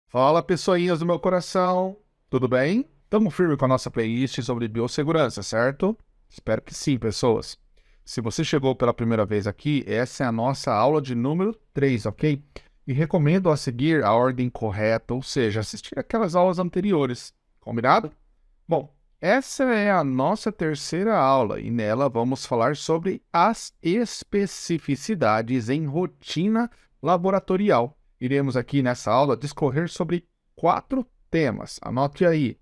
Fala, pessoinhas do meu coração, tudo bem? Tamo firme com a nossa playlist sobre biossegurança, certo? Espero que sim, pessoas. Se você chegou pela primeira vez aqui, essa é a nossa aula de número 3, ok? E recomendo a seguir a ordem correta, ou seja, assistir aquelas aulas anteriores, combinado? Bom, essa é a nossa terceira aula e nela vamos falar sobre as especificidades em rotina laboratorial. Iremos aqui nessa aula discorrer sobre 4 temas. Anote aí: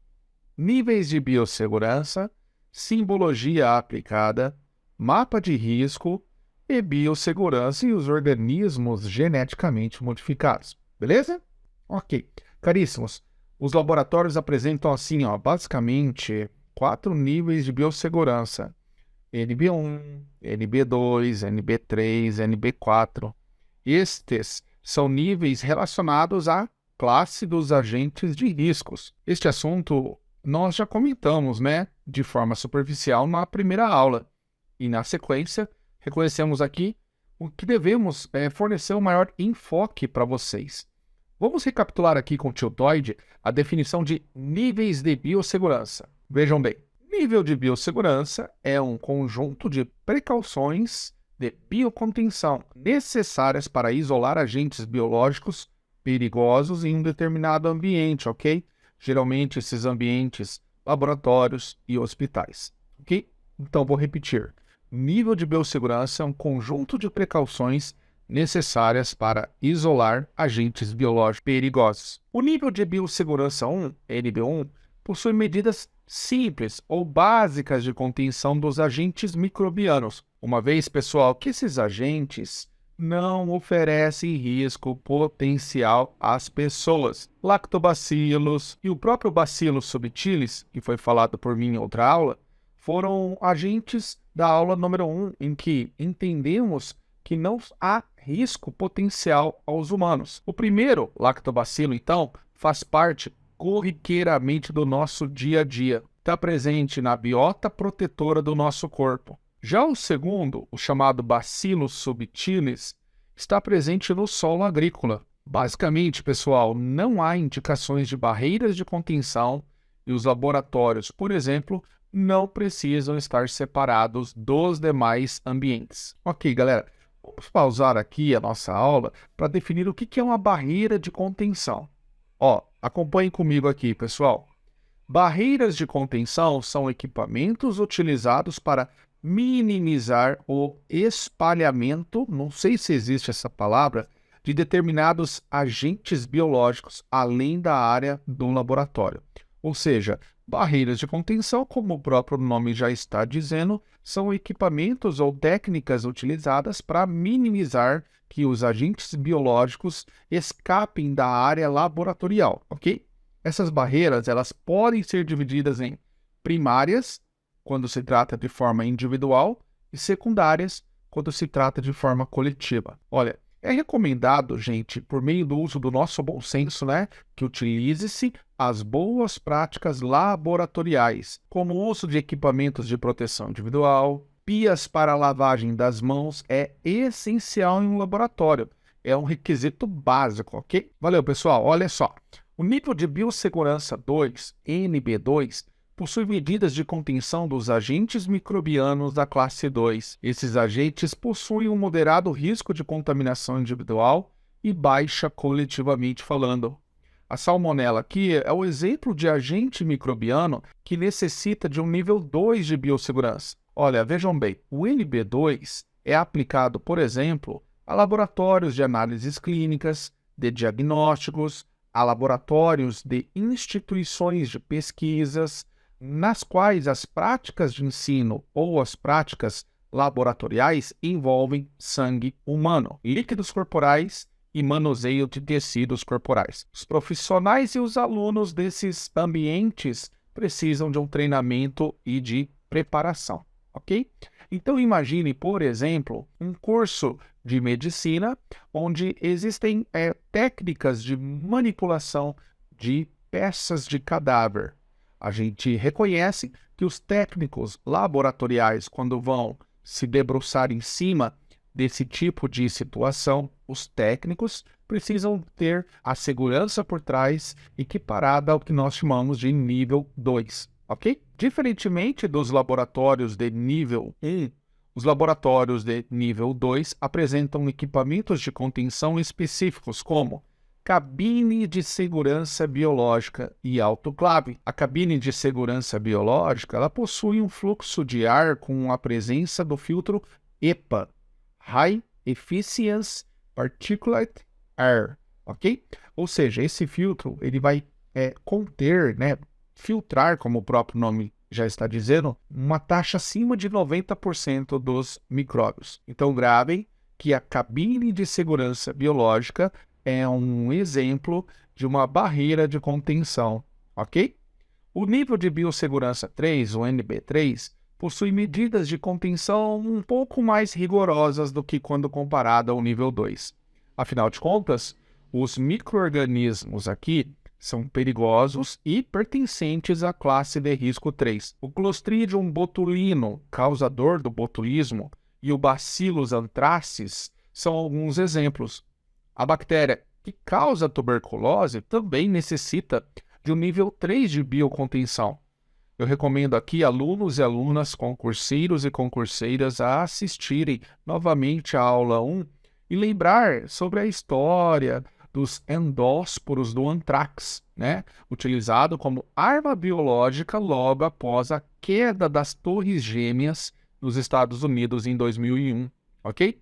níveis de biossegurança, simbologia aplicada, mapa de risco e biossegurança e os organismos geneticamente modificados. Beleza? Ok. Caríssimos, os laboratórios apresentam assim, ó, basicamente 4 níveis de biossegurança: NB1, NB2, NB3, NB4. Estes são níveis relacionados à classe dos agentes de riscos. Este assunto nós já comentamos, né, de forma superficial na primeira aula. E na sequência, reconhecemos aqui o que devemos fornecer um maior enfoque para vocês. Vamos recapitular aqui com o Tiltoid a definição de níveis de biossegurança. Vejam bem, nível de biossegurança é um conjunto de precauções de biocontenção necessárias para isolar agentes biológicos perigosos em um determinado ambiente, ok? Geralmente esses ambientes, laboratórios e hospitais, ok? Então vou repetir. Nível de biossegurança é um conjunto de precauções necessárias para isolar agentes biológicos perigosos. O nível de biossegurança 1, NB1, possui medidas simples ou básicas de contenção dos agentes microbianos, uma vez, pessoal, que esses agentes não oferecem risco potencial às pessoas. Lactobacilos e o próprio Bacillus subtilis, que foi falado por mim em outra aula, foram agentes da aula número 1, em que entendemos que não há risco potencial aos humanos. O primeiro, lactobacilo, então, faz parte corriqueiramente do nosso dia a dia. Está presente na biota protetora do nosso corpo. Já o segundo, o chamado Bacillus subtilis, está presente no solo agrícola. Basicamente, pessoal, não há indicações de barreiras de contenção e os laboratórios, por exemplo, não precisam estar separados dos demais ambientes. Ok, galera, vamos pausar aqui a nossa aula para definir o que é uma barreira de contenção. Ó, acompanhem comigo aqui, pessoal. Barreiras de contenção são equipamentos utilizados para minimizar o espalhamento, não sei se existe essa palavra, de determinados agentes biológicos além da área do laboratório. Ou seja, barreiras de contenção, como o próprio nome já está dizendo, são equipamentos ou técnicas utilizadas para minimizar que os agentes biológicos escapem da área laboratorial, ok? Essas barreiras, elas podem ser divididas em primárias, quando se trata de forma individual, e secundárias, quando se trata de forma coletiva. Olha, é recomendado, gente, por meio do uso do nosso bom senso, né, que utilize-se as boas práticas laboratoriais, como o uso de equipamentos de proteção individual, pias para lavagem das mãos é essencial em um laboratório. É um requisito básico, ok? Valeu, pessoal. Olha só. O nível de biossegurança 2, NB2, possui medidas de contenção dos agentes microbianos da classe 2. Esses agentes possuem um moderado risco de contaminação individual e baixa coletivamente falando. A salmonela aqui é o exemplo de agente microbiano que necessita de um nível 2 de biossegurança. Olha, vejam bem, o NB2 é aplicado, por exemplo, a laboratórios de análises clínicas, de diagnósticos, a laboratórios de instituições de pesquisas, nas quais as práticas de ensino ou as práticas laboratoriais envolvem sangue humano, líquidos corporais e manuseio de tecidos corporais. Os profissionais e os alunos desses ambientes precisam de um treinamento e de preparação, ok? Então imagine, por exemplo, um curso de medicina onde existem técnicas de manipulação de peças de cadáver. A gente reconhece que os técnicos laboratoriais, quando vão se debruçar em cima desse tipo de situação, os técnicos precisam ter a segurança por trás equiparada ao que nós chamamos de nível 2, ok? Diferentemente dos laboratórios de nível 1, os laboratórios de nível 2 apresentam equipamentos de contenção específicos, como cabine de segurança biológica e autoclave. A cabine de segurança biológica ela possui um fluxo de ar com a presença do filtro EPA, High Efficiency Particulate Air, ok? Ou seja, esse filtro ele vai conter, filtrar, como o próprio nome já está dizendo, uma taxa acima de 90% dos micróbios. Então, gravem que a cabine de segurança biológica é um exemplo de uma barreira de contenção, ok? O nível de biossegurança 3, o NB3, possui medidas de contenção um pouco mais rigorosas do que quando comparado ao nível 2. Afinal de contas, os micro-organismos aqui são perigosos e pertencentes à classe de risco 3. O Clostridium botulino, causador do botulismo, e o Bacillus anthracis são alguns exemplos. A bactéria que causa tuberculose também necessita de um nível 3 de biocontenção. Eu recomendo aqui alunos e alunas, concurseiros e concurseiras a assistirem novamente à aula 1 e lembrar sobre a história dos endósporos do antrax, utilizado como arma biológica logo após a queda das Torres Gêmeas nos Estados Unidos em 2001, ok?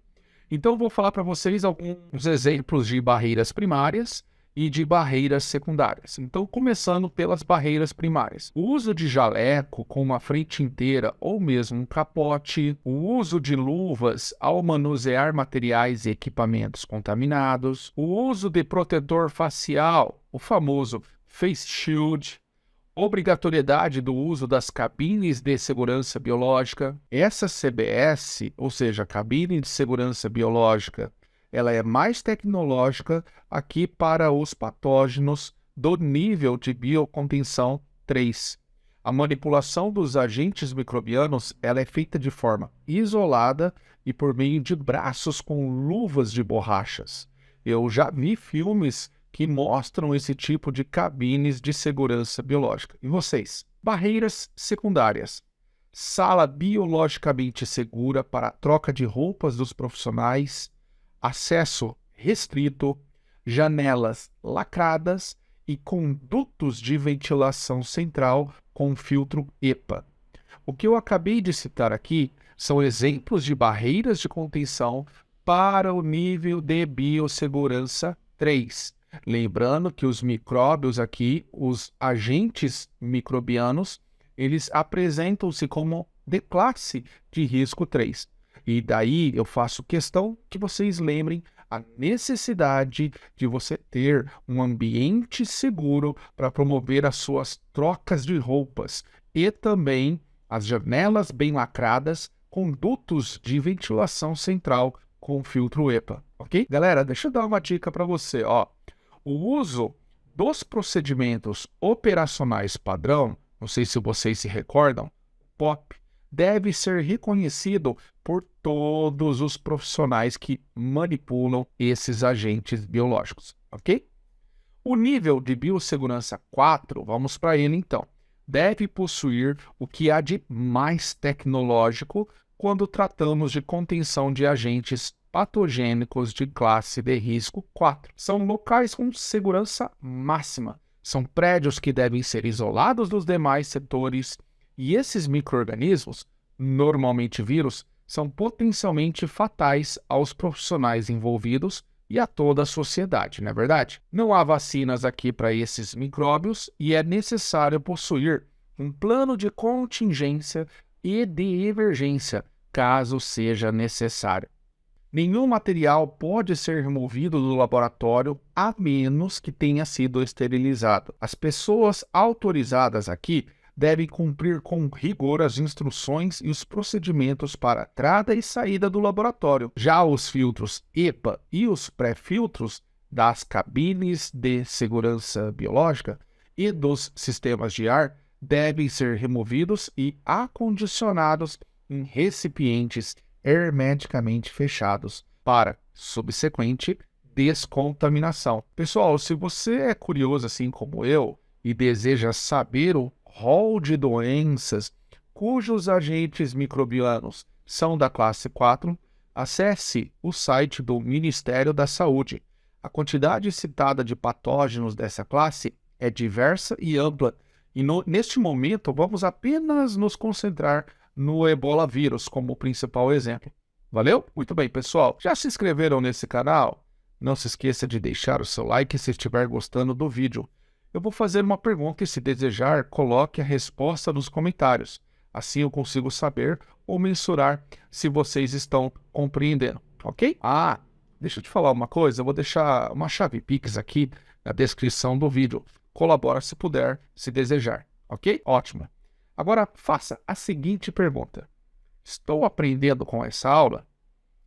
Então, vou falar para vocês alguns exemplos de barreiras primárias e de barreiras secundárias. Então, começando pelas barreiras primárias. O uso de jaleco com uma frente inteira ou mesmo um capote, o uso de luvas ao manusear materiais e equipamentos contaminados, o uso de protetor facial, o famoso face shield, obrigatoriedade do uso das cabines de segurança biológica. Essa CBS, ou seja, cabine de segurança biológica, ela é mais tecnológica aqui para os patógenos do nível de biocontenção 3. A manipulação dos agentes microbianos ela é feita de forma isolada e por meio de braços com luvas de borrachas. Eu já vi filmes que mostram esse tipo de cabines de segurança biológica. E vocês? Barreiras secundárias. Sala biologicamente segura para a troca de roupas dos profissionais, acesso restrito, janelas lacradas e condutos de ventilação central com filtro EPA. O que eu acabei de citar aqui são exemplos de barreiras de contenção para o nível de biossegurança 3. Lembrando que os micróbios aqui, os agentes microbianos, eles apresentam-se como de classe de risco 3. E daí eu faço questão que vocês lembrem a necessidade de você ter um ambiente seguro para promover as suas trocas de roupas e também as janelas bem lacradas, condutos de ventilação central com filtro EPA, ok? Galera, deixa eu dar uma dica para você, ó. O uso dos procedimentos operacionais padrão, não sei se vocês se recordam, POP, deve ser reconhecido por todos os profissionais que manipulam esses agentes biológicos, ok? O nível de biossegurança 4, vamos para ele então, deve possuir o que há de mais tecnológico quando tratamos de contenção de agentes patogênicos de classe de risco 4. São locais com segurança máxima, são prédios que devem ser isolados dos demais setores. E esses micro-organismos, normalmente vírus, são potencialmente fatais aos profissionais envolvidos e a toda a sociedade, não é verdade? Não há vacinas aqui para esses micróbios e é necessário possuir um plano de contingência e de emergência, caso seja necessário. Nenhum material pode ser removido do laboratório a menos que tenha sido esterilizado. As pessoas autorizadas aqui devem cumprir com rigor as instruções e os procedimentos para entrada e saída do laboratório. Já os filtros EPA e os pré-filtros das cabines de segurança biológica e dos sistemas de ar devem ser removidos e acondicionados em recipientes hermeticamente fechados para subsequente descontaminação. Pessoal, se você é curioso assim como eu e deseja saber o rol de doenças cujos agentes microbianos são da classe 4, acesse o site do Ministério da Saúde. A quantidade citada de patógenos dessa classe é diversa e ampla, e neste momento vamos apenas nos concentrar no Ebola vírus como principal exemplo. Valeu? Muito bem, pessoal. Já se inscreveram nesse canal? Não se esqueça de deixar o seu like se estiver gostando do vídeo. Eu vou fazer uma pergunta e, se desejar, coloque a resposta nos comentários. Assim eu consigo saber ou mensurar se vocês estão compreendendo, ok? Deixa eu te falar uma coisa, eu vou deixar uma chave Pix aqui na descrição do vídeo. Colabora se puder, se desejar, ok? Ótimo. Agora faça a seguinte pergunta. Estou aprendendo com essa aula?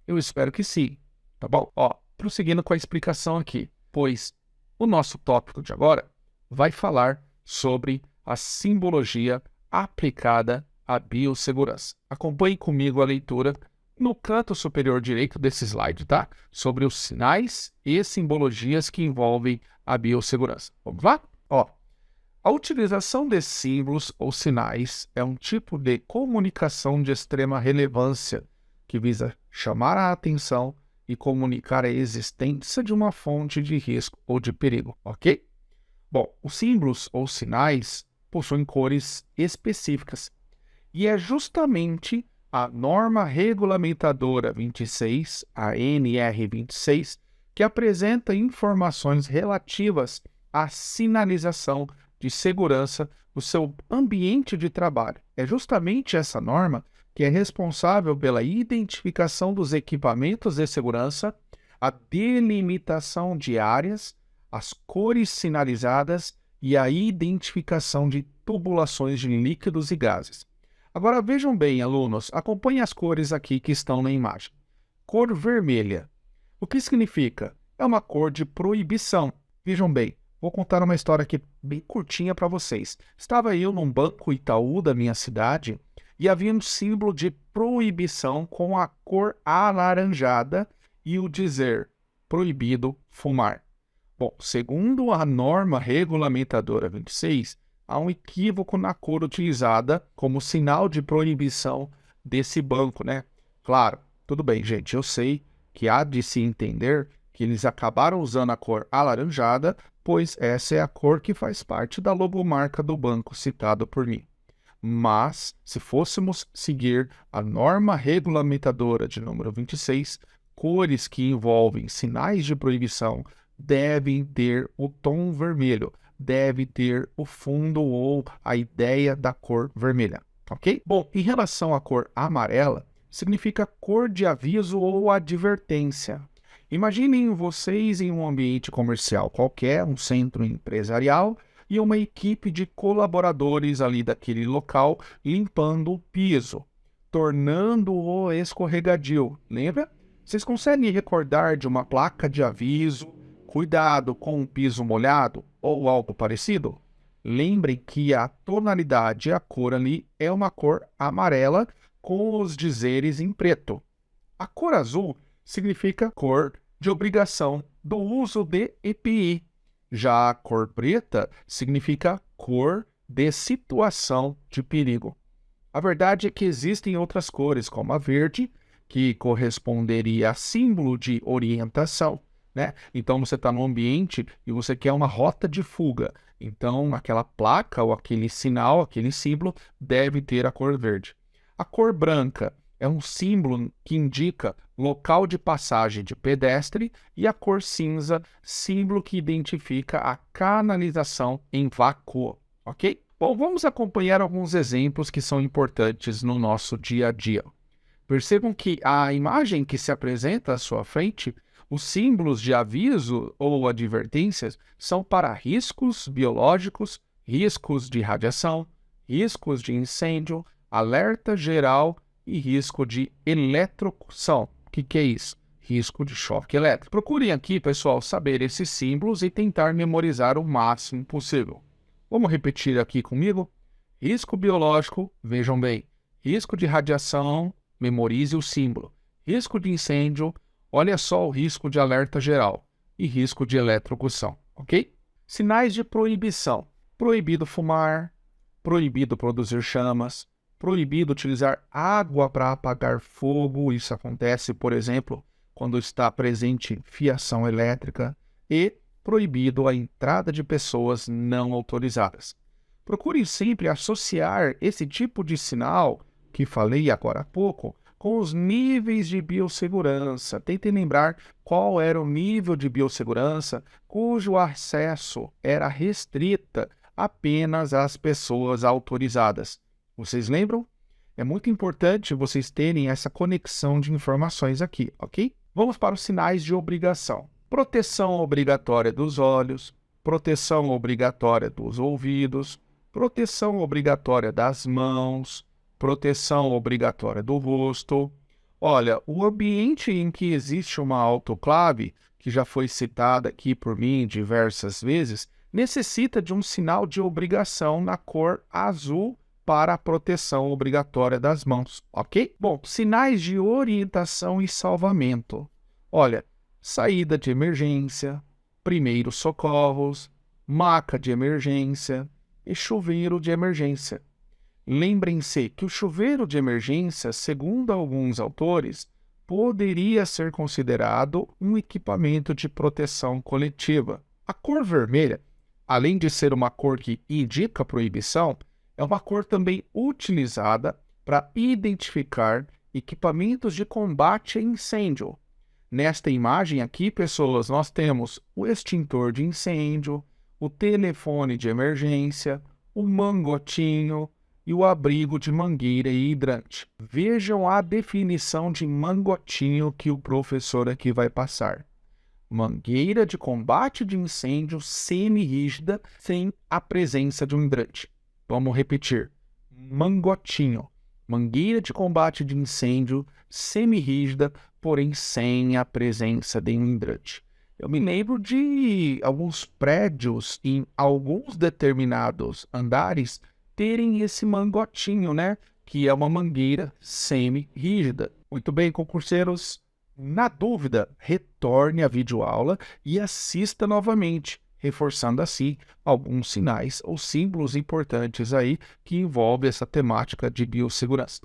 Eu espero que sim, tá bom? Prosseguindo com a explicação aqui, pois o nosso tópico de agora vai falar sobre a simbologia aplicada à biossegurança. Acompanhe comigo a leitura no canto superior direito desse slide, tá? Sobre os sinais e simbologias que envolvem a biossegurança. Vamos lá? A utilização de símbolos ou sinais é um tipo de comunicação de extrema relevância que visa chamar a atenção e comunicar a existência de uma fonte de risco ou de perigo, ok? Bom, os símbolos ou sinais possuem cores específicas e é justamente a norma regulamentadora 26, a NR26, que apresenta informações relativas à sinalização de segurança do seu ambiente de trabalho. É justamente essa norma que é responsável pela identificação dos equipamentos de segurança, a delimitação de áreas, as cores sinalizadas e a identificação de tubulações de líquidos e gases. Agora vejam bem, alunos, acompanhem as cores aqui que estão na imagem. Cor vermelha. O que significa? É uma cor de proibição. Vejam bem, vou contar uma história aqui bem curtinha para vocês. Estava eu num banco Itaú da minha cidade e havia um símbolo de proibição com a cor alaranjada e o dizer proibido fumar. Bom, segundo a norma regulamentadora 26, há um equívoco na cor utilizada como sinal de proibição desse banco, né? Claro, tudo bem, gente, eu sei que há de se entender que eles acabaram usando a cor alaranjada, pois essa é a cor que faz parte da logomarca do banco citado por mim. Mas, se fôssemos seguir a norma regulamentadora de número 26, cores que envolvem sinais de proibição devem ter o tom vermelho, deve ter o fundo ou a ideia da cor vermelha, ok? Bom, em relação à cor amarela, significa cor de aviso ou advertência. Imaginem vocês em um ambiente comercial qualquer, um centro empresarial, e uma equipe de colaboradores ali daquele local limpando o piso, tornando-o escorregadio. Lembra? Vocês conseguem recordar de uma placa de aviso, cuidado com o piso molhado ou algo parecido? Lembrem que a tonalidade, a cor ali, é uma cor amarela com os dizeres em preto. A cor azul significa cor de obrigação do uso de EPI. Já a cor preta significa cor de situação de perigo. A verdade é que existem outras cores, como a verde, que corresponderia a símbolo de orientação, né? Então você está no ambiente e você quer uma rota de fuga. Então aquela placa ou aquele sinal, aquele símbolo deve ter a cor verde. A cor branca é um símbolo que indica local de passagem de pedestre, e a cor cinza, símbolo que identifica a canalização em vácuo, ok? Bom, vamos acompanhar alguns exemplos que são importantes no nosso dia a dia. Percebam que a imagem que se apresenta à sua frente, os símbolos de aviso ou advertências são para riscos biológicos, riscos de radiação, riscos de incêndio, alerta geral e risco de eletrocução. O que é isso? Risco de choque elétrico. Procurem aqui, pessoal, saber esses símbolos e tentar memorizar o máximo possível. Vamos repetir aqui comigo? Risco biológico, vejam bem. Risco de radiação, memorize o símbolo. Risco de incêndio, olha só o risco de alerta geral. e risco de eletrocução, ok? Sinais de proibição: proibido fumar, proibido produzir chamas, proibido utilizar água para apagar fogo. Isso acontece, por exemplo, quando está presente fiação elétrica, e proibido a entrada de pessoas não autorizadas. Procure sempre associar esse tipo de sinal que falei agora há pouco com os níveis de biossegurança. Tentem lembrar qual era o nível de biossegurança cujo acesso era restrita apenas às pessoas autorizadas. Vocês lembram? É muito importante vocês terem essa conexão de informações aqui, ok? Vamos para os sinais de obrigação. Proteção obrigatória dos olhos, proteção obrigatória dos ouvidos, proteção obrigatória das mãos, proteção obrigatória do rosto. Olha, o ambiente em que existe uma autoclave, que já foi citada aqui por mim diversas vezes, necessita de um sinal de obrigação na cor azul para a proteção obrigatória das mãos, ok? Bom, sinais de orientação e salvamento. Olha, saída de emergência, primeiros socorros, maca de emergência e chuveiro de emergência. Lembrem-se que o chuveiro de emergência, segundo alguns autores, poderia ser considerado um equipamento de proteção coletiva. A cor vermelha, além de ser uma cor que indica proibição, é uma cor também utilizada para identificar equipamentos de combate a incêndio. Nesta imagem aqui, pessoas, nós temos o extintor de incêndio, o telefone de emergência, o mangotinho e o abrigo de mangueira e hidrante. Vejam a definição de mangotinho que o professor aqui vai passar. Mangueira de combate de incêndio semi-rígida sem a presença de um hidrante. Vamos repetir. Mangotinho. Mangueira de combate de incêndio semi-rígida, porém sem a presença de um hidrante. Eu me lembro de alguns prédios em alguns determinados andares terem esse mangotinho, né? Que é uma mangueira semi-rígida. Muito bem, concurseiros. Na dúvida, retorne à videoaula e assista novamente, reforçando assim alguns sinais ou símbolos importantes aí que envolvem essa temática de biossegurança.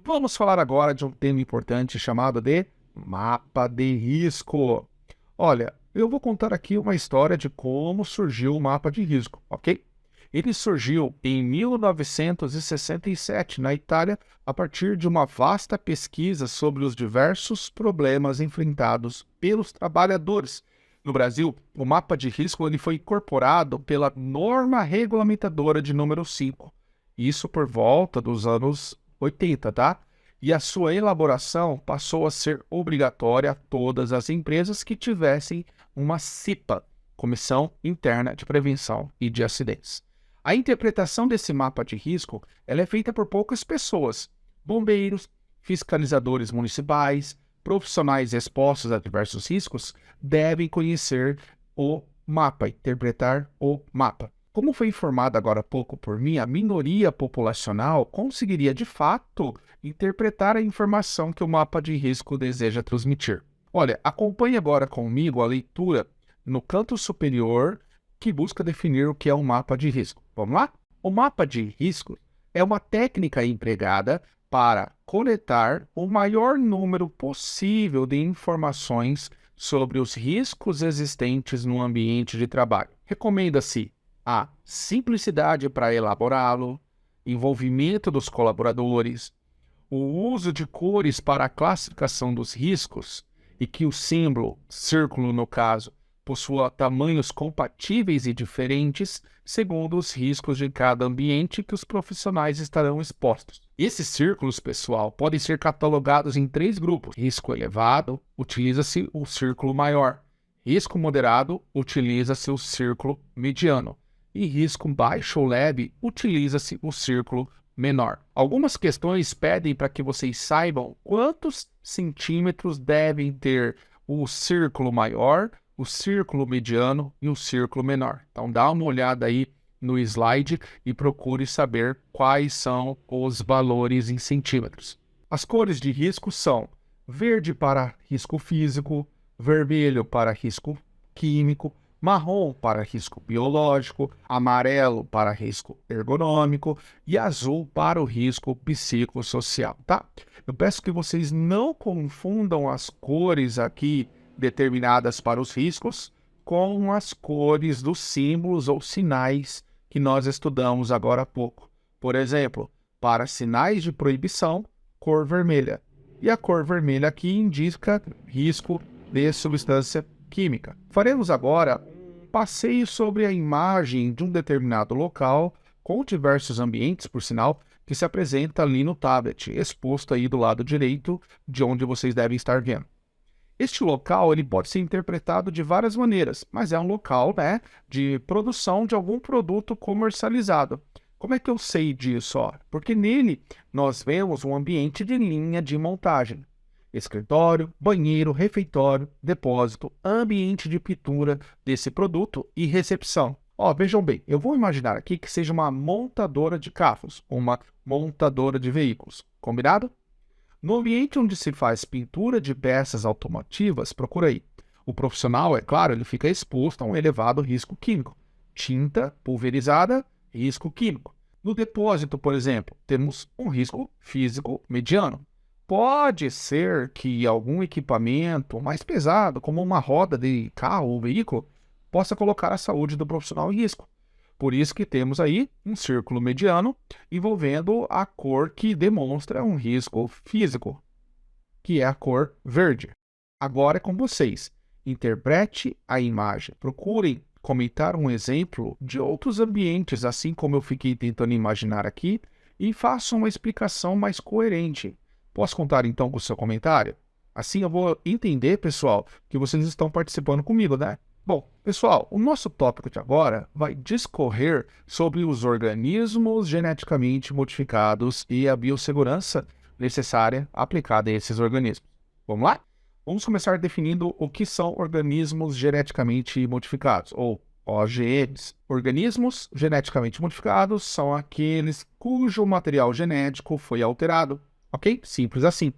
Vamos falar agora de um tema importante chamado de mapa de risco. Olha, eu vou contar aqui uma história de como surgiu o mapa de risco, ok? Ele surgiu em 1967 na Itália a partir de uma vasta pesquisa sobre os diversos problemas enfrentados pelos trabalhadores. No Brasil, o mapa de risco ele foi incorporado pela norma regulamentadora de número 5, isso por volta dos anos 80, tá? E a sua elaboração passou a ser obrigatória a todas as empresas que tivessem uma CIPA, Comissão Interna de Prevenção e de Acidentes. A interpretação desse mapa de risco ela é feita por poucas pessoas: bombeiros, fiscalizadores municipais, profissionais expostos a diversos riscos devem conhecer o mapa, interpretar o mapa. Como foi informado agora há pouco por mim, a minoria populacional conseguiria de fato interpretar a informação que o mapa de risco deseja transmitir. Olha, acompanhe agora comigo a leitura no canto superior que busca definir o que é um mapa de risco. Vamos lá? O mapa de risco é uma técnica empregada para coletar o maior número possível de informações sobre os riscos existentes no ambiente de trabalho. Recomenda-se a simplicidade para elaborá-lo, envolvimento dos colaboradores, o uso de cores para a classificação dos riscos e que o símbolo, círculo no caso, possua tamanhos compatíveis e diferentes segundo os riscos de cada ambiente que os profissionais estarão expostos. Esses círculos, pessoal, podem ser catalogados em 3 grupos. Risco elevado, utiliza-se o círculo maior. Risco moderado, utiliza-se o círculo mediano. E risco baixo ou leve, utiliza-se o círculo menor. Algumas questões pedem para que vocês saibam quantos centímetros devem ter o círculo maior, o círculo mediano e o círculo menor. Então dá uma olhada aí no slide e procure saber quais são os valores em centímetros. As cores de risco são verde para risco físico, vermelho para risco químico, marrom para risco biológico, amarelo para risco ergonômico e azul para o risco psicossocial, tá? Eu peço que vocês não confundam as cores aqui determinadas para os riscos com as cores dos símbolos ou sinais que nós estudamos agora há pouco. Por exemplo, para sinais de proibição, cor vermelha. E a cor vermelha aqui indica risco de substância química. Faremos agora um passeio sobre a imagem de um determinado local, com diversos ambientes, por sinal, que se apresenta ali no tablet, exposto aí do lado direito, de onde vocês devem estar vendo. Este local ele pode ser interpretado de várias maneiras, mas é um local, né, de produção de algum produto comercializado. Como é que eu sei disso? Porque nele nós vemos um ambiente de linha de montagem. Escritório, banheiro, refeitório, depósito, ambiente de pintura desse produto e recepção. Vejam bem, eu vou imaginar aqui que seja uma montadora de carros, uma montadora de veículos. Combinado? No ambiente onde se faz pintura de peças automotivas, procura aí. O profissional, é claro, ele fica exposto a um elevado risco químico. Tinta pulverizada, risco químico. No depósito, por exemplo, temos um risco físico mediano. Pode ser que algum equipamento mais pesado, como uma roda de carro ou veículo, possa colocar a saúde do profissional em risco. Por isso que temos aí um círculo mediano envolvendo a cor que demonstra um risco físico, que é a cor verde. Agora é com vocês. Interprete a imagem. Procurem comentar um exemplo de outros ambientes, assim como eu fiquei tentando imaginar aqui, e façam uma explicação mais coerente. Posso contar então com o seu comentário? Assim eu vou entender, pessoal, que vocês estão participando comigo, né? Bom, pessoal, o nosso tópico de agora vai discorrer sobre os organismos geneticamente modificados e a biossegurança necessária aplicada a esses organismos. Vamos lá? Vamos começar definindo o que são organismos geneticamente modificados, ou OGMs. Organismos geneticamente modificados são aqueles cujo material genético foi alterado, ok? Simples assim,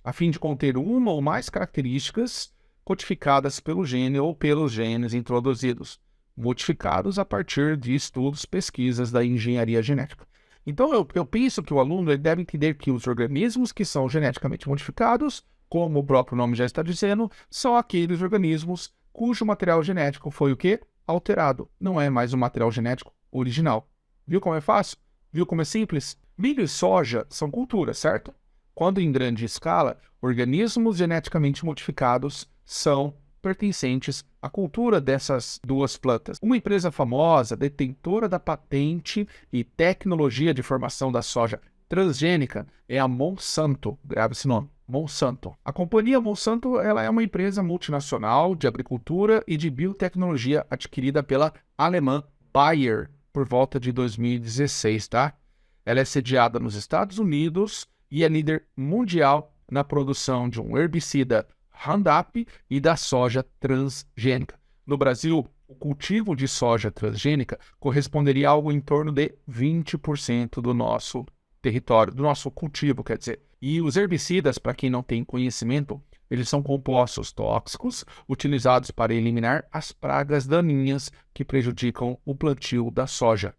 a fim de conter uma ou mais características codificadas pelo gene ou pelos genes introduzidos, modificados a partir de estudos, pesquisas da engenharia genética. Então, eu penso que o aluno ele deve entender que os organismos que são geneticamente modificados, como o próprio nome já está dizendo, são aqueles organismos cujo material genético foi o quê? Alterado. Não é mais o material genético original. Viu como é fácil? Viu como é simples? Milho e soja são culturas, certo? Quando em grande escala, organismos geneticamente modificados são pertencentes à cultura dessas duas plantas. Uma empresa famosa, detentora da patente e tecnologia de formação da soja transgênica é a Monsanto. Grave esse nome, Monsanto. A companhia Monsanto ela é uma empresa multinacional de agricultura e de biotecnologia adquirida pela alemã Bayer por volta de 2016, tá? Ela é sediada nos Estados Unidos e é líder mundial na produção de um herbicida Roundup e da soja transgênica. No Brasil, o cultivo de soja transgênica corresponderia a algo em torno de 20% do nosso território, do nosso cultivo, quer dizer. E os herbicidas, para quem não tem conhecimento, eles são compostos tóxicos utilizados para eliminar as pragas daninhas que prejudicam o plantio da soja.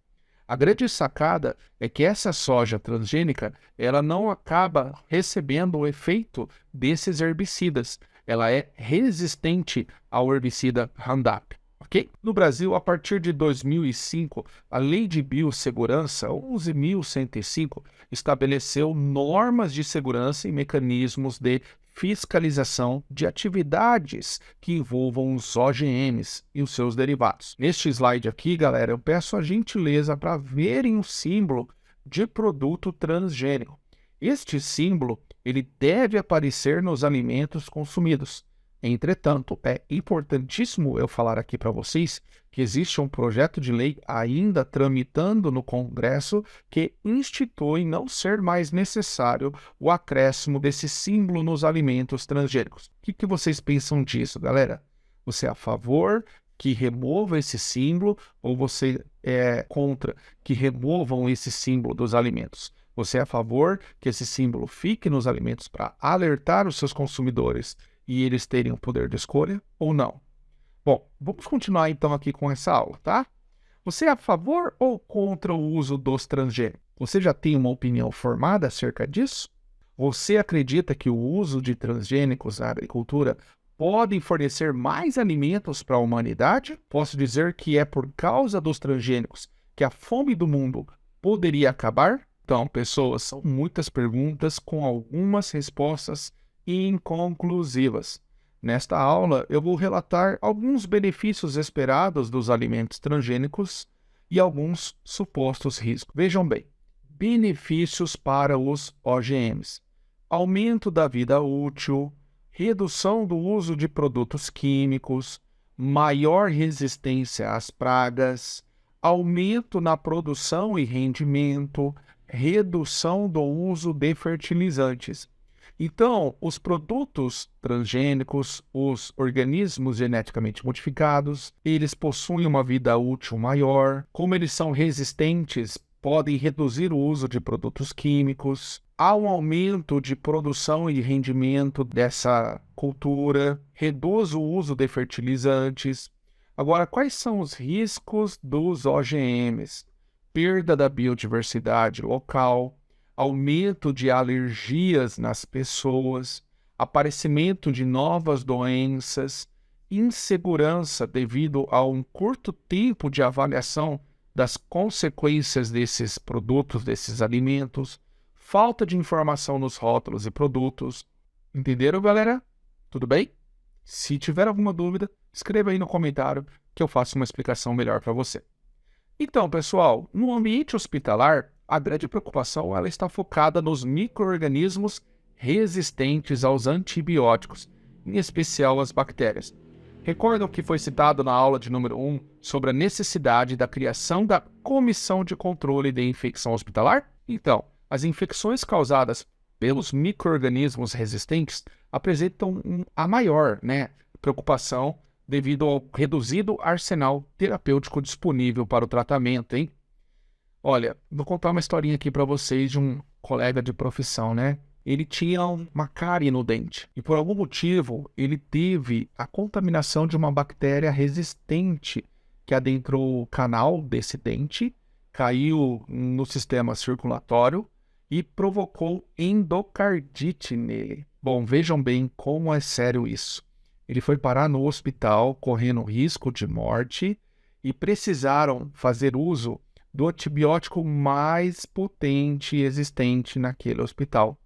A grande sacada é que essa soja transgênica, ela não acaba recebendo o efeito desses herbicidas. Ela é resistente ao herbicida Roundup, ok? No Brasil, a partir de 2005, a Lei de Biossegurança 11.105 estabeleceu normas de segurança e mecanismos de fiscalização de atividades que envolvam os OGMs e os seus derivados. Neste slide aqui, galera, eu peço a gentileza para verem o símbolo de produto transgênico. Este símbolo ele deve aparecer nos alimentos consumidos. Entretanto, é importantíssimo eu falar aqui para vocês que existe um projeto de lei ainda tramitando no Congresso que institui não ser mais necessário o acréscimo desse símbolo nos alimentos transgênicos. O que vocês pensam disso, galera? Você é a favor que remova esse símbolo ou você é contra que removam esse símbolo dos alimentos? Você é a favor que esse símbolo fique nos alimentos para alertar os seus consumidores e eles terem o poder de escolha ou não? Bom, vamos continuar então aqui com essa aula, tá? Você é a favor ou contra o uso dos transgênicos? Você já tem uma opinião formada acerca disso? Você acredita que o uso de transgênicos na agricultura pode fornecer mais alimentos para a humanidade? Posso dizer que é por causa dos transgênicos que a fome do mundo poderia acabar? Então, pessoas, são muitas perguntas com algumas respostas inconclusivas. Nesta aula, eu vou relatar alguns benefícios esperados dos alimentos transgênicos e alguns supostos riscos. Vejam bem, benefícios para os OGMs: aumento da vida útil, redução do uso de produtos químicos, maior resistência às pragas, aumento na produção e rendimento, redução do uso de fertilizantes. Então, os produtos transgênicos, os organismos geneticamente modificados, eles possuem uma vida útil maior. Como eles são resistentes, podem reduzir o uso de produtos químicos. Há um aumento de produção e rendimento dessa cultura, reduz o uso de fertilizantes. Agora, quais são os riscos dos OGMs? Perda da biodiversidade local, aumento de alergias nas pessoas, aparecimento de novas doenças, insegurança devido a um curto tempo de avaliação das consequências desses produtos, desses alimentos, falta de informação nos rótulos e produtos. Entenderam, galera? Tudo bem? Se tiver alguma dúvida, escreva aí no comentário que eu faço uma explicação melhor para você. Então, pessoal, no ambiente hospitalar, a grande preocupação ela está focada nos micro-organismos resistentes aos antibióticos, em especial as bactérias. Recordam que foi citado na aula de número 1 sobre a necessidade da criação da Comissão de Controle de Infecção Hospitalar? Então, as infecções causadas pelos micro-organismos resistentes apresentam a maior preocupação devido ao reduzido arsenal terapêutico disponível para o tratamento, hein? Olha, vou contar uma historinha aqui para vocês de um colega de profissão, Ele tinha uma cárie no dente e por algum motivo ele teve a contaminação de uma bactéria resistente que adentrou o canal desse dente, caiu no sistema circulatório e provocou endocardite nele. Bom, vejam bem como é sério isso. Ele foi parar no hospital correndo risco de morte e precisaram fazer uso do antibiótico mais potente existente naquele hospital,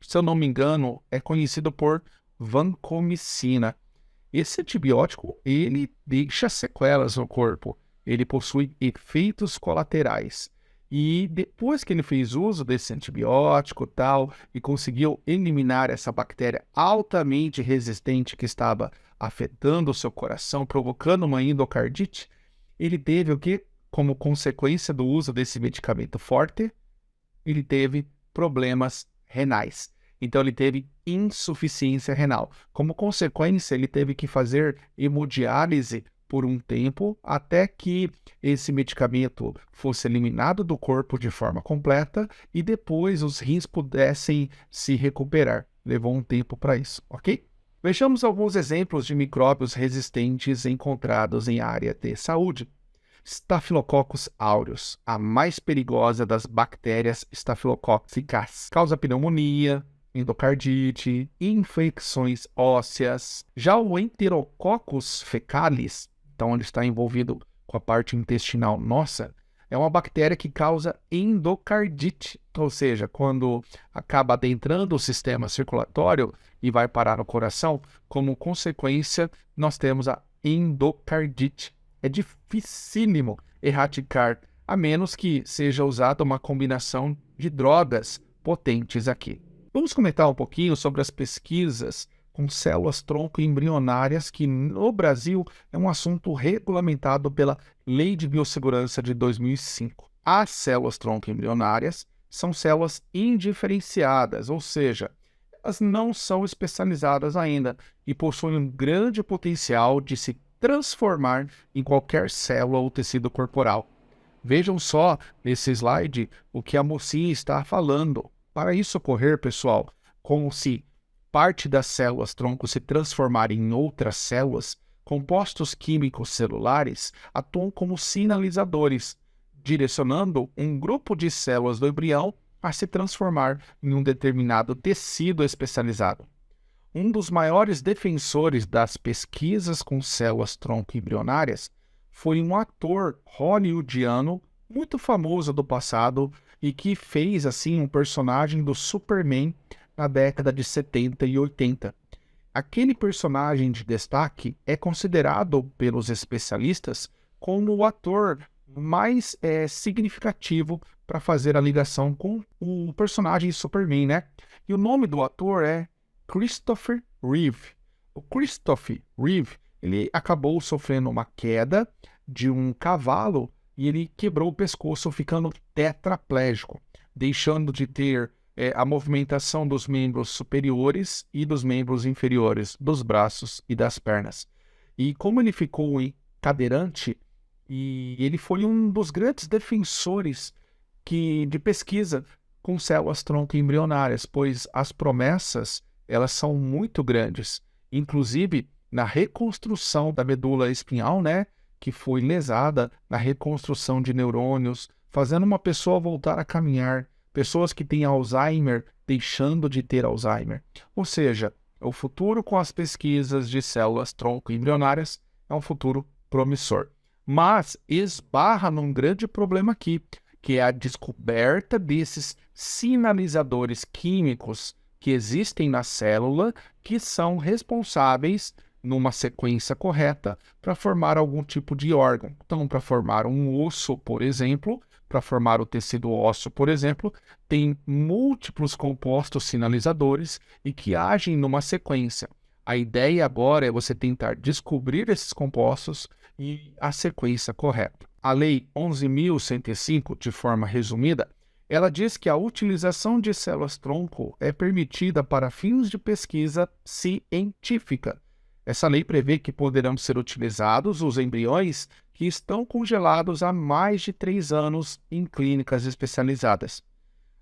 Se eu não me engano, é conhecido por vancomicina. Esse antibiótico, ele deixa sequelas no corpo, ele possui efeitos colaterais. E depois que ele fez uso desse antibiótico e conseguiu eliminar essa bactéria altamente resistente que estava afetando o seu coração, provocando uma endocardite, ele teve o quê? Como consequência do uso desse medicamento forte, ele teve problemas renais. Então, ele teve insuficiência renal. Como consequência, ele teve que fazer hemodiálise por um tempo até que esse medicamento fosse eliminado do corpo de forma completa e depois os rins pudessem se recuperar. Levou um tempo para isso, ok? Vejamos alguns exemplos de micróbios resistentes encontrados em área de saúde. Staphylococcus aureus, a mais perigosa das bactérias estafilocócicas, causa pneumonia, endocardite, infecções ósseas. Já o Enterococcus fecalis, então ele está envolvido com a parte intestinal nossa, é uma bactéria que causa endocardite, ou seja, quando acaba adentrando o sistema circulatório e vai parar no coração, como consequência nós temos a endocardite. É dificílimo erradicar, a menos que seja usada uma combinação de drogas potentes aqui. Vamos comentar um pouquinho sobre as pesquisas com células-tronco embrionárias, que no Brasil é um assunto regulamentado pela Lei de Biossegurança de 2005. As células-tronco embrionárias são células indiferenciadas, ou seja, elas não são especializadas ainda e possuem um grande potencial de se transformar em qualquer célula ou tecido corporal. Vejam só nesse slide o que a mocinha está falando. Para isso ocorrer, pessoal, como se parte das células-tronco se transformar em outras células, Compostos químicos celulares atuam como sinalizadores, direcionando um grupo de células do embrião a se transformar em um determinado tecido especializado. Um dos maiores defensores das pesquisas com células-tronco embrionárias foi um ator hollywoodiano muito famoso do passado e que fez assim um personagem do Superman na década de 70 e 80. Aquele personagem de destaque é considerado pelos especialistas como o ator mais significativo para fazer a ligação com o personagem Superman, né? E o nome do ator é Christopher Reeve. O Christopher Reeve, ele acabou sofrendo uma queda de um cavalo e ele quebrou o pescoço, ficando tetraplégico, deixando de ter a movimentação dos membros superiores e dos membros inferiores, dos braços e das pernas. E como ele ficou cadeirante, e ele foi um dos grandes defensores de pesquisa com células-tronco embrionárias, pois as promessas elas são muito grandes, inclusive na reconstrução da medula espinhal, né, que foi lesada, na reconstrução de neurônios, fazendo uma pessoa voltar a caminhar, pessoas que têm Alzheimer deixando de ter Alzheimer. Ou seja, o futuro com as pesquisas de células-tronco embrionárias é um futuro promissor. Mas esbarra num grande problema aqui, que é a descoberta desses sinalizadores químicos que existem na célula, que são responsáveis, numa sequência correta, para formar algum tipo de órgão. Então, para formar um osso, por exemplo, para formar o tecido ósseo, por exemplo, tem múltiplos compostos sinalizadores e que agem numa sequência. A ideia agora é você tentar descobrir esses compostos e a sequência correta. A Lei 11.105, de forma resumida, ela diz que a utilização de células-tronco é permitida para fins de pesquisa científica. Essa lei prevê que poderão ser utilizados os embriões que estão congelados há mais de 3 anos em clínicas especializadas.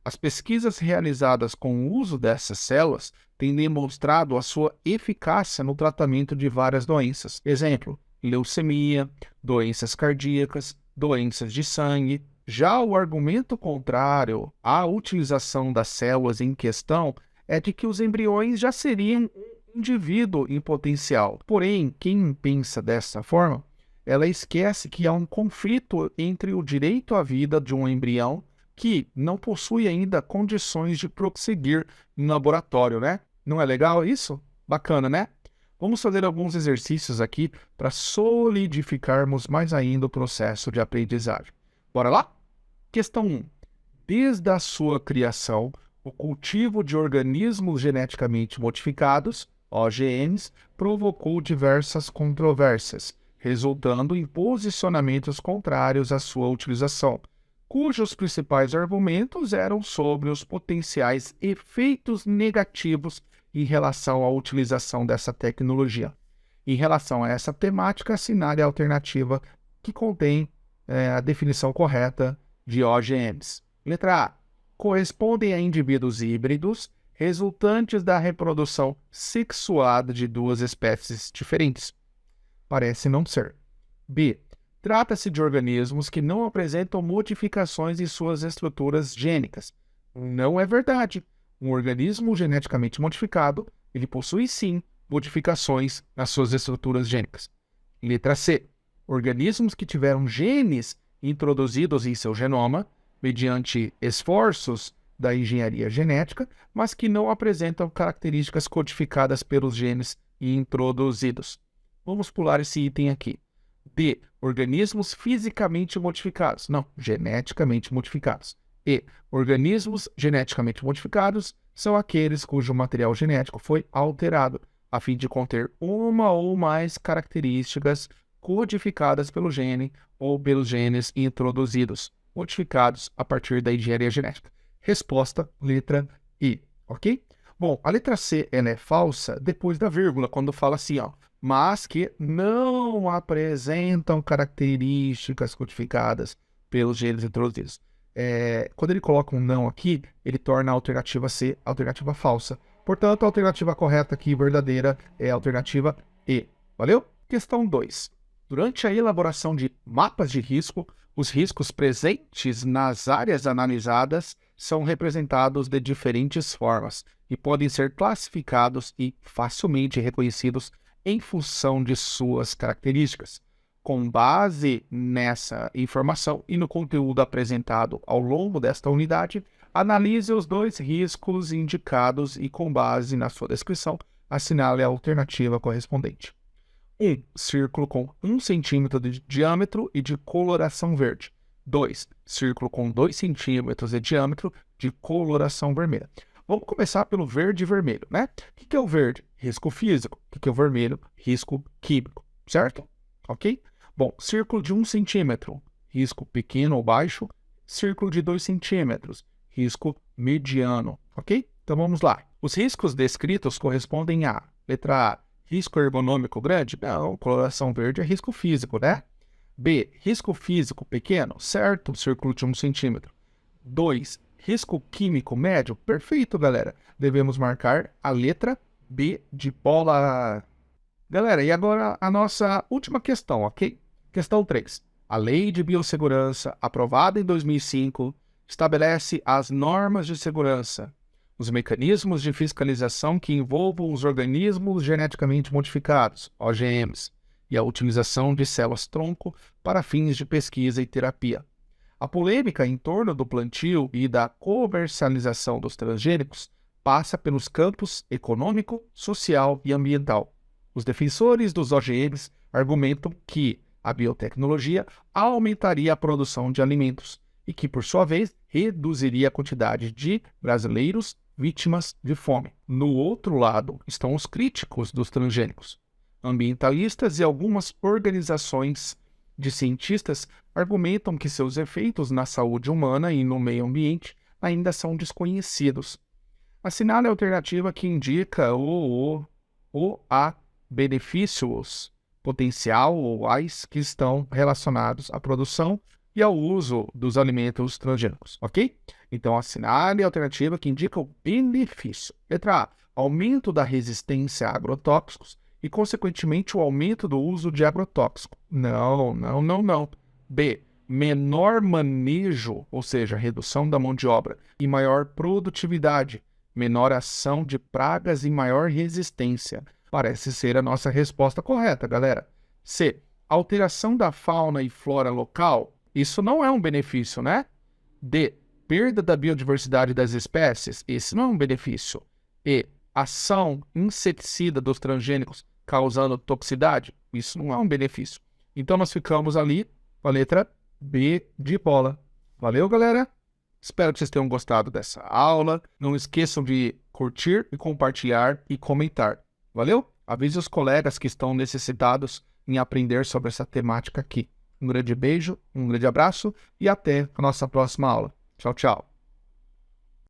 As pesquisas realizadas com o uso dessas células têm demonstrado a sua eficácia no tratamento de várias doenças. Exemplo, leucemia, doenças cardíacas, doenças de sangue. Já o argumento contrário à utilização das células em questão é de que os embriões já seriam um indivíduo em potencial. Porém, quem pensa dessa forma, ela esquece que há um conflito entre o direito à vida de um embrião que não possui ainda condições de prosseguir em laboratório, né? Não é legal isso? Bacana, né? Vamos fazer alguns exercícios aqui para solidificarmos mais ainda o processo de aprendizagem. Bora lá? Questão 1. Desde a sua criação, o cultivo de organismos geneticamente modificados, OGMs, provocou diversas controvérsias, resultando em posicionamentos contrários à sua utilização, cujos principais argumentos eram sobre os potenciais efeitos negativos em relação à utilização dessa tecnologia. Em relação a essa temática, assinale a alternativa que contém a definição correta de OGMs. Letra A. Correspondem a indivíduos híbridos resultantes da reprodução sexuada de duas espécies diferentes. Parece não ser. B. Trata-se de organismos que não apresentam modificações em suas estruturas gênicas. Não é verdade. Um organismo geneticamente modificado, ele possui sim modificações nas suas estruturas gênicas. Letra C. Organismos que tiveram genes introduzidos em seu genoma, mediante esforços da engenharia genética, mas que não apresentam características codificadas pelos genes introduzidos. Vamos pular esse item aqui. D. Organismos fisicamente modificados. Não, geneticamente modificados. E. Organismos geneticamente modificados são aqueles cujo material genético foi alterado, a fim de conter uma ou mais características codificadas pelo gene ou pelos genes introduzidos, modificados a partir da engenharia genética. Resposta, letra I, ok? Bom, a letra C ela é falsa depois da vírgula, quando fala assim, ó, mas que não apresentam características codificadas pelos genes introduzidos. Quando ele coloca um não aqui, ele torna a alternativa C a alternativa falsa. Portanto, a alternativa correta aqui, verdadeira, é a alternativa E. Valeu? Questão 2. Durante a elaboração de mapas de risco, os riscos presentes nas áreas analisadas são representados de diferentes formas e podem ser classificados e facilmente reconhecidos em função de suas características. Com base nessa informação e no conteúdo apresentado ao longo desta unidade, analise os 2 riscos indicados e, com base na sua descrição, assinale a alternativa correspondente. 1. Círculo com 1 centímetro de diâmetro e de coloração verde. 2. Círculo com 2 centímetros de diâmetro de coloração vermelha. Vamos começar pelo verde e vermelho, né? O que é o verde? Risco físico. O que é o vermelho? Risco químico, certo? Ok? Bom, círculo de 1 centímetro, risco pequeno ou baixo. Círculo de 2 centímetros, risco mediano, ok? Então vamos lá. Os riscos descritos correspondem a, letra A, risco ergonômico grande? Não, coloração verde é risco físico, né? B, risco físico pequeno? Certo, círculo de 1 centímetro. 2, risco químico médio? Perfeito, galera. Devemos marcar a letra B de bola. Galera, e agora a nossa última questão, ok? Questão 3. A Lei de Biossegurança, aprovada em 2005, estabelece as normas de segurança, os mecanismos de fiscalização que envolvam os organismos geneticamente modificados, OGMs, e a utilização de células-tronco para fins de pesquisa e terapia. A polêmica em torno do plantio e da comercialização dos transgênicos passa pelos campos econômico, social e ambiental. Os defensores dos OGMs argumentam que a biotecnologia aumentaria a produção de alimentos e que, por sua vez, reduziria a quantidade de brasileiros vítimas de fome. No outro lado estão os críticos dos transgênicos. Ambientalistas e algumas organizações de cientistas argumentam que seus efeitos na saúde humana e no meio ambiente ainda são desconhecidos. Assinale a alternativa que indica a benefícios potencial ou AIS que estão relacionados à produção e ao uso dos alimentos transgênicos, ok? Então, assinale a alternativa que indica o benefício. Letra A, aumento da resistência a agrotóxicos e, consequentemente, o aumento do uso de agrotóxico. Não. B, menor manejo, ou seja, redução da mão de obra e maior produtividade, menor ação de pragas e maior resistência. Parece ser a nossa resposta correta, galera. C, alteração da fauna e flora local. Isso não é um benefício, né? D, perda da biodiversidade das espécies. Esse não é um benefício. E, ação inseticida dos transgênicos causando toxicidade. Isso não é um benefício. Então nós ficamos ali com a letra B de bola. Valeu, galera? Espero que vocês tenham gostado dessa aula. Não esqueçam de curtir e compartilhar e comentar. Valeu? Avise os colegas que estão necessitados em aprender sobre essa temática aqui. Um grande beijo, um grande abraço e até a nossa próxima aula. Tchau, tchau.